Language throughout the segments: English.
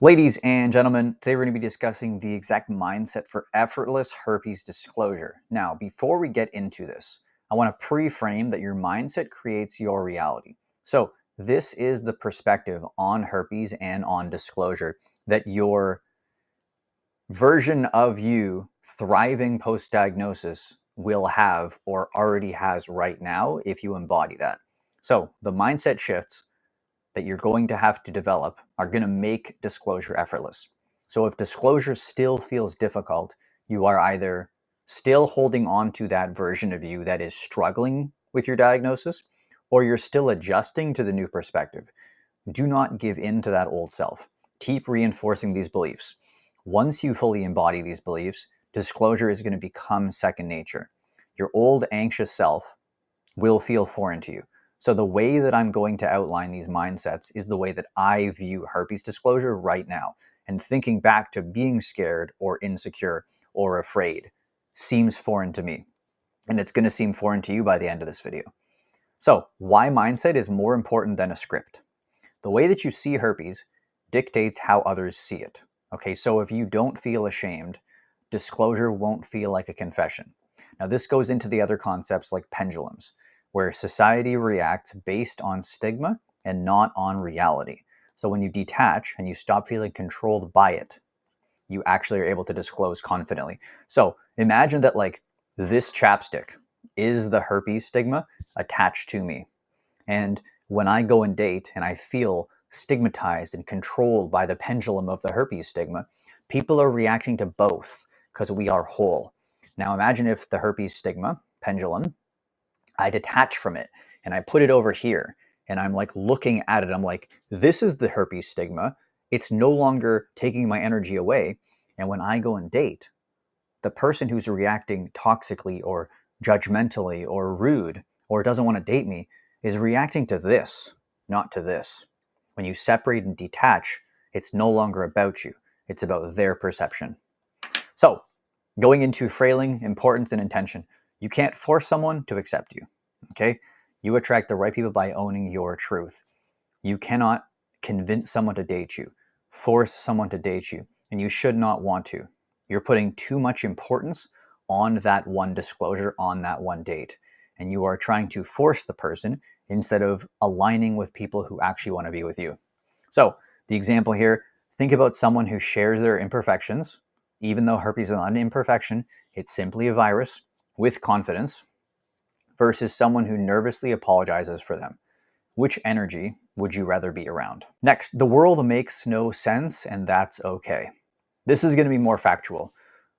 Ladies and gentlemen, today we're going to be discussing the exact mindset for effortless herpes disclosure. Now, before we get into this, I want to pre-frame that your mindset creates your reality. So, this is the perspective on herpes and on disclosure that your version of you thriving post-diagnosis will have or already has right now if you embody that. So, the mindset shifts that you're going to have to develop are going to make disclosure effortless. So if disclosure still feels difficult, you are either still holding on to that version of you that is struggling with your diagnosis, or you're still adjusting to the new perspective. Do not give in to that old self. Keep reinforcing these beliefs. Once you fully embody these beliefs, disclosure is going to become second nature. Your old anxious self will feel foreign to you. So the way that I'm going to outline these mindsets is the way that I view herpes disclosure right now. And thinking back to being scared or insecure or afraid seems foreign to me. And it's going to seem foreign to you by the end of this video. So why mindset is more important than a script. The way that you see herpes dictates how others see it. Okay, so if you don't feel ashamed, disclosure won't feel like a confession. Now, this goes into the other concepts like pendulums, where society reacts based on stigma and not on reality. So when you detach and you stop feeling controlled by it, you actually are able to disclose confidently. So imagine that like this chapstick is the herpes stigma attached to me. And when I go and date and I feel stigmatized and controlled by the pendulum of the herpes stigma, people are reacting to both because we are whole. Now imagine if the herpes stigma pendulum, I detach from it and I put it over here and I'm like looking at it. I'm like, this is the herpes stigma. It's no longer taking my energy away. And when I go and date, the person who's reacting toxically or judgmentally or rude or doesn't want to date me is reacting to this, not to this. When you separate and detach, it's no longer about you. It's about their perception. So, going into frailing, importance, and intention, you can't force someone to accept you. Okay? You attract the right people by owning your truth. You cannot convince someone to date you, force someone to date you, and you should not want to. You're putting too much importance on that one disclosure, on that one date, and you are trying to force the person instead of aligning with people who actually want to be with you. So, the example here, think about someone who shares their imperfections. Even though herpes is not an imperfection, it's simply a virus with confidence, versus someone who nervously apologizes for them. Which energy would you rather be around? Next, the world makes no sense, and that's okay. This is going to be more factual.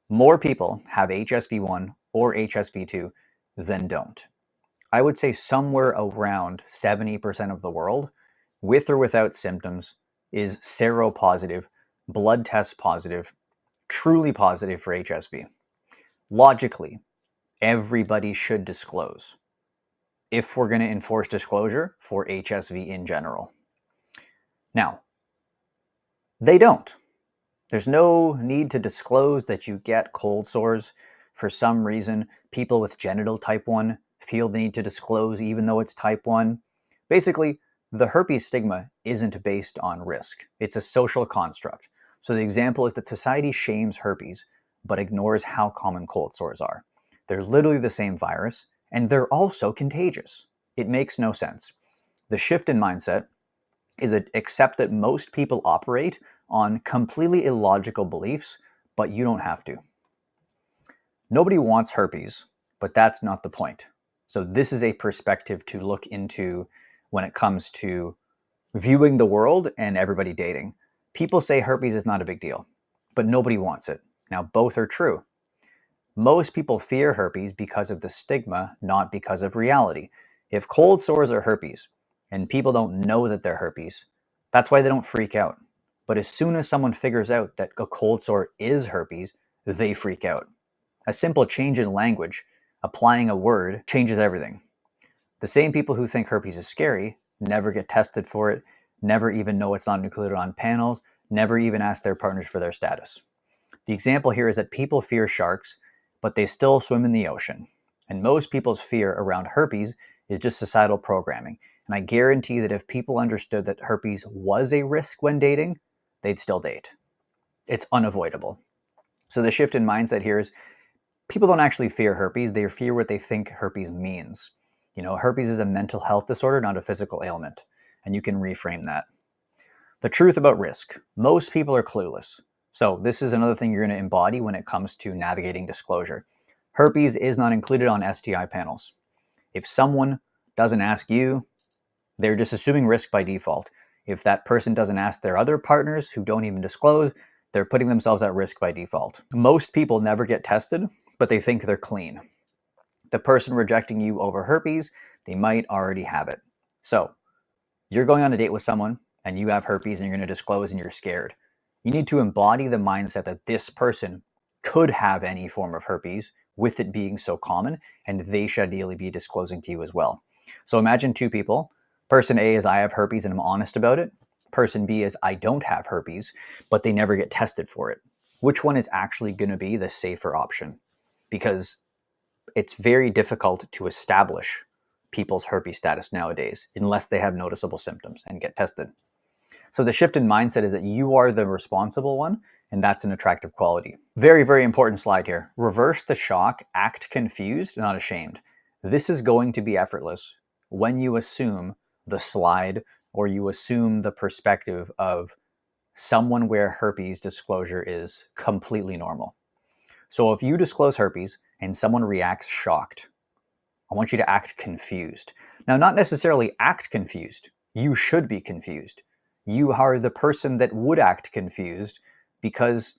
More people have HSV1 or HSV2 than don't. I would say somewhere around 70% of the world, with or without symptoms, is seropositive, blood test positive, truly positive for HSV. Logically, everybody should disclose if we're going to enforce disclosure for HSV in general. Now, they don't. There's no need to disclose that you get cold sores. For some reason, people with genital type 1 feel the need to disclose even though it's type 1. Basically, the herpes stigma isn't based on risk. It's a social construct. So the example is that society shames herpes but ignores how common cold sores are. They're literally the same virus, and they're also contagious. It makes no sense. The shift in mindset is accept that most people operate on completely illogical beliefs, but you don't have to. Nobody wants herpes, but that's not the point. So this is a perspective to look into when it comes to viewing the world and everybody dating. People say herpes is not a big deal, but nobody wants it. Now, both are true. Most people fear herpes because of the stigma, not because of reality. If cold sores are herpes and people don't know that they're herpes, that's why they don't freak out. But as soon as someone figures out that a cold sore is herpes, they freak out. A simple change in language, applying a word, changes everything. The same people who think herpes is scary never get tested for it, never even know it's not included on panels, never even ask their partners for their status. The example here is that people fear sharks, but they still swim in the ocean. And most people's fear around herpes is just societal programming. And I guarantee that if people understood that herpes was a risk when dating, they'd still date. It's unavoidable. So the shift in mindset here is people don't actually fear herpes, they fear what they think herpes means. Herpes is a mental health disorder, not a physical ailment, and you can reframe that. The truth about risk. Most people are clueless. So this is another thing you're going to embody when it comes to navigating disclosure. Herpes is not included on STI panels. If someone doesn't ask you, they're just assuming risk by default. If that person doesn't ask their other partners who don't even disclose, they're putting themselves at risk by default. Most people never get tested, but they think they're clean. The person rejecting you over herpes, they might already have it. So you're going on a date with someone and you have herpes and you're going to disclose and you're scared. You need to embody the mindset that this person could have any form of herpes with it being so common, and they should ideally be disclosing to you as well. So imagine two people. Person A is I have herpes and I'm honest about it. Person B is I don't have herpes, but they never get tested for it. Which one is actually going to be the safer option? Because it's very difficult to establish people's herpes status nowadays unless they have noticeable symptoms and get tested. So the shift in mindset is that you are the responsible one, and that's an attractive quality. Very, very important slide here. Reverse the shock, act confused, not ashamed. This is going to be effortless when you assume the slide or you assume the perspective of someone where herpes disclosure is completely normal. So if you disclose herpes and someone reacts shocked, I want you to act confused. Now, not necessarily act confused. You should be confused. You are the person that would act confused because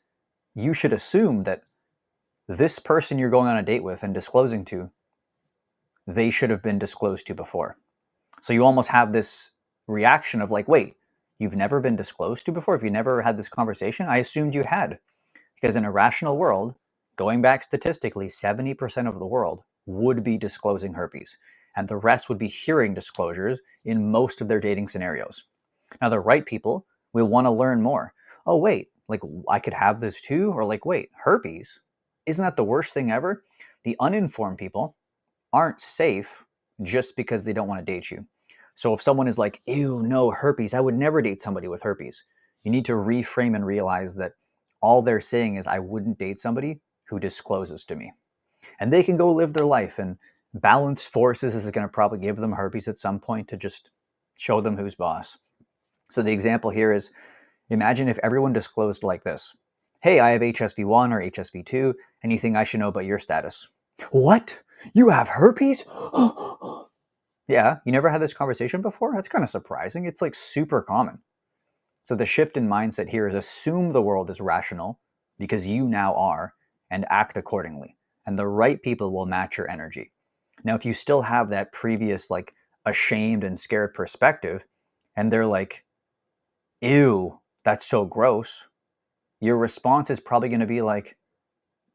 you should assume that this person you're going on a date with and disclosing to, they should have been disclosed to before. So you almost have this reaction of like, wait, you've never been disclosed to before? If you never had this conversation, I assumed you had. Because in a rational world, going back statistically, 70% of the world would be disclosing herpes, and the rest would be hearing disclosures in most of their dating scenarios. Now, the right people will want to learn more. Oh, wait, like I could have this too? Or like, wait, herpes? Isn't that the worst thing ever? The uninformed people aren't safe just because they don't want to date you. So if someone is like, ew, no, herpes, I would never date somebody with herpes, you need to reframe and realize that all they're saying is, I wouldn't date somebody who discloses to me. And they can go live their life, and balanced forces is going to probably give them herpes at some point to just show them who's boss. So the example here is, imagine if everyone disclosed like this. Hey, I have HSV1 or HSV2. Anything I should know about your status? What? You have herpes? Yeah, you never had this conversation before? That's kind of surprising. It's like super common. So the shift in mindset here is assume the world is rational because you now are, and act accordingly. And the right people will match your energy. Now, if you still have that previous like ashamed and scared perspective, and they're like, ew, that's so gross, your response is probably going to be like,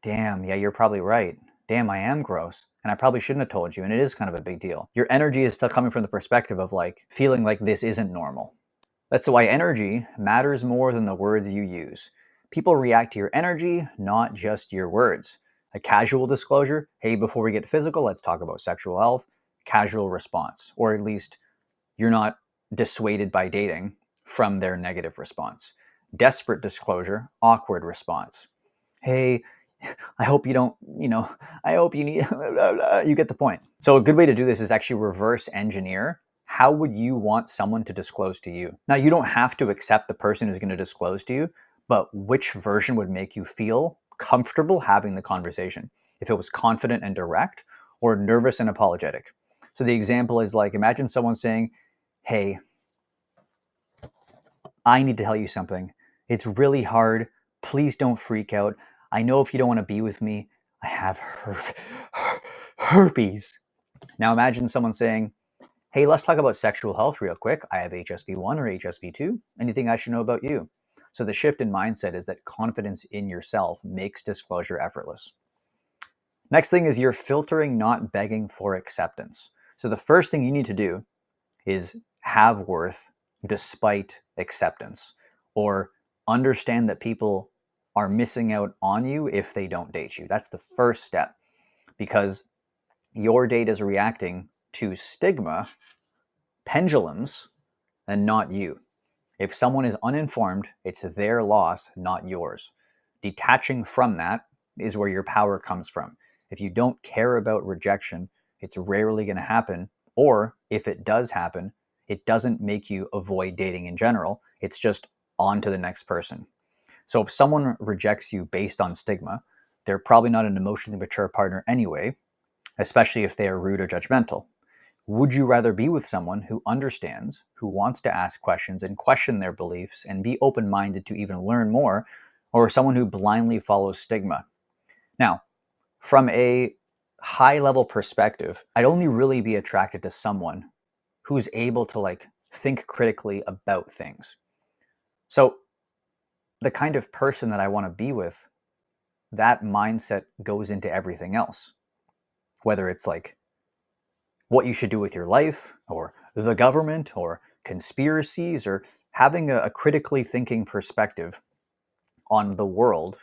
damn, yeah, you're probably right. Damn, I am gross. And I probably shouldn't have told you. And it is kind of a big deal. Your energy is still coming from the perspective of like feeling like this isn't normal. That's why energy matters more than the words you use. People react to your energy, not just your words. A casual disclosure, hey, before we get physical, let's talk about sexual health. Casual response, or at least you're not dissuaded by dating from their negative response. Desperate disclosure, awkward response. Hey, I hope you don't, I hope you need, you get the point. So a good way to do this is actually reverse engineer. How would you want someone to disclose to you? Now, you don't have to accept the person who's going to disclose to you, but which version would make you feel comfortable having the conversation? If it was confident and direct, or nervous and apologetic. So the example is like, imagine someone saying, hey, I need to tell you something. It's really hard. Please don't freak out. I know if you don't want to be with me, I have herpes. Now imagine someone saying, hey, let's talk about sexual health real quick. I have HSV1 or HSV2. Anything I should know about you? So the shift in mindset is that confidence in yourself makes disclosure effortless. Next thing is you're filtering, not begging for acceptance. So the first thing you need to do is have worth despite acceptance, or understand that people are missing out on you if they don't date you. That's the first step, because your date is reacting to stigma, pendulums, and not you. If someone is uninformed, it's their loss, not yours. Detaching from that is where your power comes from. If you don't care about rejection, it's rarely going to happen. Or if it does happen, it doesn't make you avoid dating in general. It's just on to the next person. So if someone rejects you based on stigma, they're probably not an emotionally mature partner anyway, especially if they are rude or judgmental. Would you rather be with someone who understands, who wants to ask questions and question their beliefs and be open minded to even learn more, or someone who blindly follows stigma? Now, from a high level perspective, I'd only really be attracted to someone who's able to think critically about things. So, the kind of person that I want to be with, that mindset goes into everything else. Whether it's what you should do with your life, or the government, or conspiracies, or having a critically thinking perspective on the world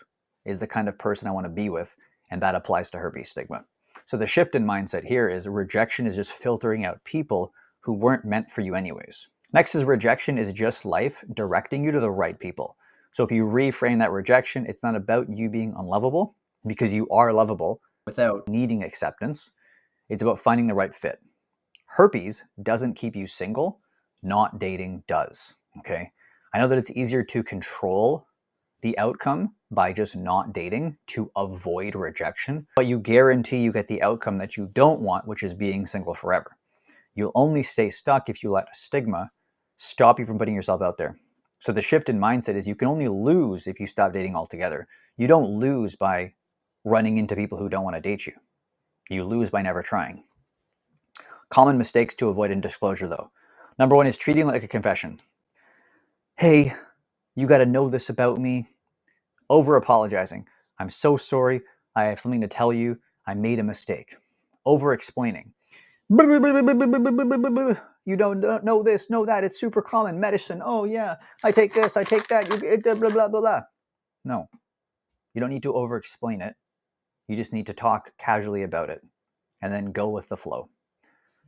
is the kind of person I want to be with, and that applies to herpes stigma. So the shift in mindset here is rejection is just filtering out people who weren't meant for you anyways. Next is rejection is just life directing you to the right people. So if you reframe that rejection, it's not about you being unlovable, because you are lovable without needing acceptance. It's about finding the right fit. Herpes doesn't keep you single, not dating does. Okay? I know that it's easier to control the outcome by just not dating to avoid rejection, but you guarantee you get the outcome that you don't want, which is being single forever. You'll only stay stuck if you let stigma stop you from putting yourself out there. So the shift in mindset is you can only lose if you stop dating altogether. You don't lose by running into people who don't want to date you. You lose by never trying. Common mistakes to avoid in disclosure, though. Number one is treating it like a confession. Hey, you got to know this about me. Over apologizing. I'm so sorry. I have something to tell you. I made a mistake. Over explaining. You don't know this, know that. It's super common. Medicine. Oh, yeah. I take this, I take that. Blah, blah, blah, blah. No. You don't need to over explain it. You just need to talk casually about it and then go with the flow.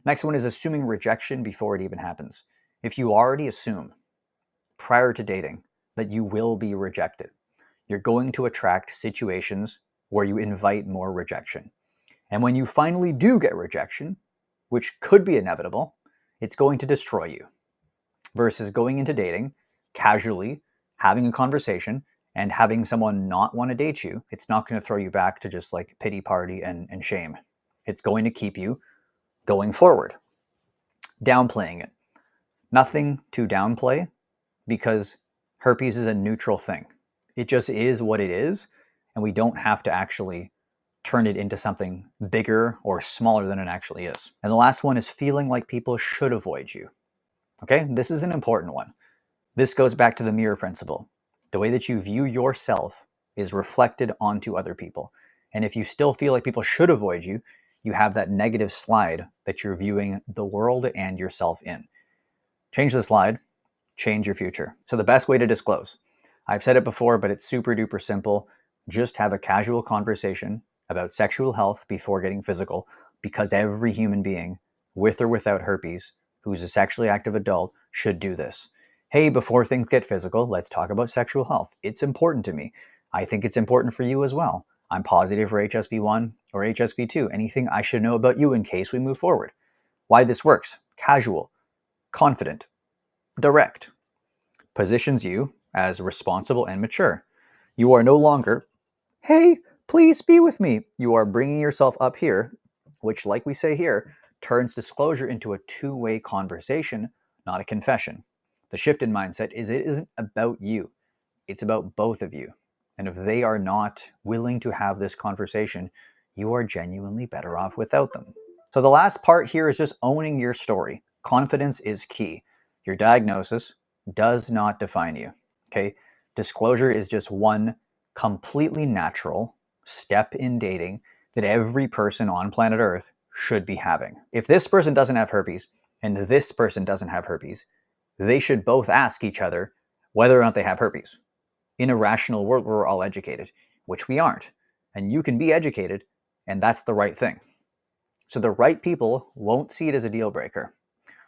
Next one is assuming rejection before it even happens. If you already assume prior to dating that you will be rejected, you're going to attract situations where you invite more rejection. And when you finally do get rejection, which could be inevitable, it's going to destroy you. Versus going into dating casually, having a conversation, and having someone not want to date you, it's not going to throw you back to just pity party and shame. It's going to keep you going forward. Downplaying it. Nothing to downplay, because herpes is a neutral thing. It just is what it is, and we don't have to actually turn it into something bigger or smaller than it actually is. And the last one is feeling like people should avoid you. Okay, this is an important one. This goes back to the mirror principle. The way that you view yourself is reflected onto other people. And if you still feel like people should avoid you, you have that negative slide that you're viewing the world and yourself in. Change the slide, change your future. So the best way to disclose. I've said it before, but it's super duper simple. Just have a casual conversation about sexual health before getting physical, because every human being, with or without herpes, who's a sexually active adult, should do this. Hey, before things get physical, let's talk about sexual health. It's important to me. I think it's important for you as well. I'm positive for HSV1 or HSV2. Anything I should know about you in case we move forward. Why this works. Casual, confident, direct. Positions you as responsible and mature. You are no longer, hey, please be with me. You are bringing yourself up here, which, like we say here, turns disclosure into a two-way conversation, not a confession. The shift in mindset is it isn't about you. It's about both of you. And if they are not willing to have this conversation, you are genuinely better off without them. So the last part here is just owning your story. Confidence is key. Your diagnosis does not define you. Okay? Disclosure is just one completely natural step in dating that every person on planet Earth should be having. If this person doesn't have herpes and this person doesn't have herpes, they should both ask each other whether or not they have herpes. In a rational world, we're all educated, which we aren't. And you can be educated, and that's the right thing. So the right people won't see it as a deal breaker.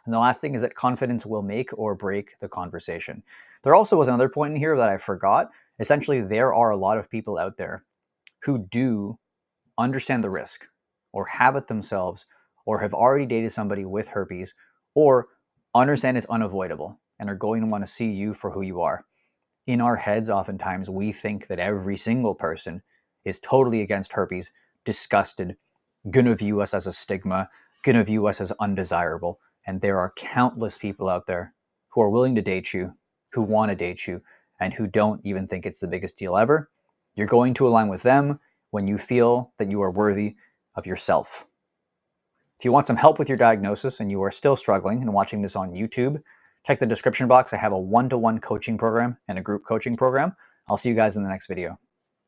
And the last thing is that confidence will make or break the conversation. There also was another point in here that I forgot. Essentially, there are a lot of people out there who do understand the risk or have it themselves or have already dated somebody with herpes or understand it's unavoidable and are going to want to see you for who you are. In our heads, oftentimes, we think that every single person is totally against herpes, disgusted, gonna view us as a stigma, gonna view us as undesirable. And there are countless people out there who are willing to date you, who want to date you, and who don't even think it's the biggest deal ever. You're going to align with them when you feel that you are worthy of yourself. If you want some help with your diagnosis and you are still struggling and watching this on YouTube, check the description box. I have a one-to-one coaching program and a group coaching program. I'll see you guys in the next video.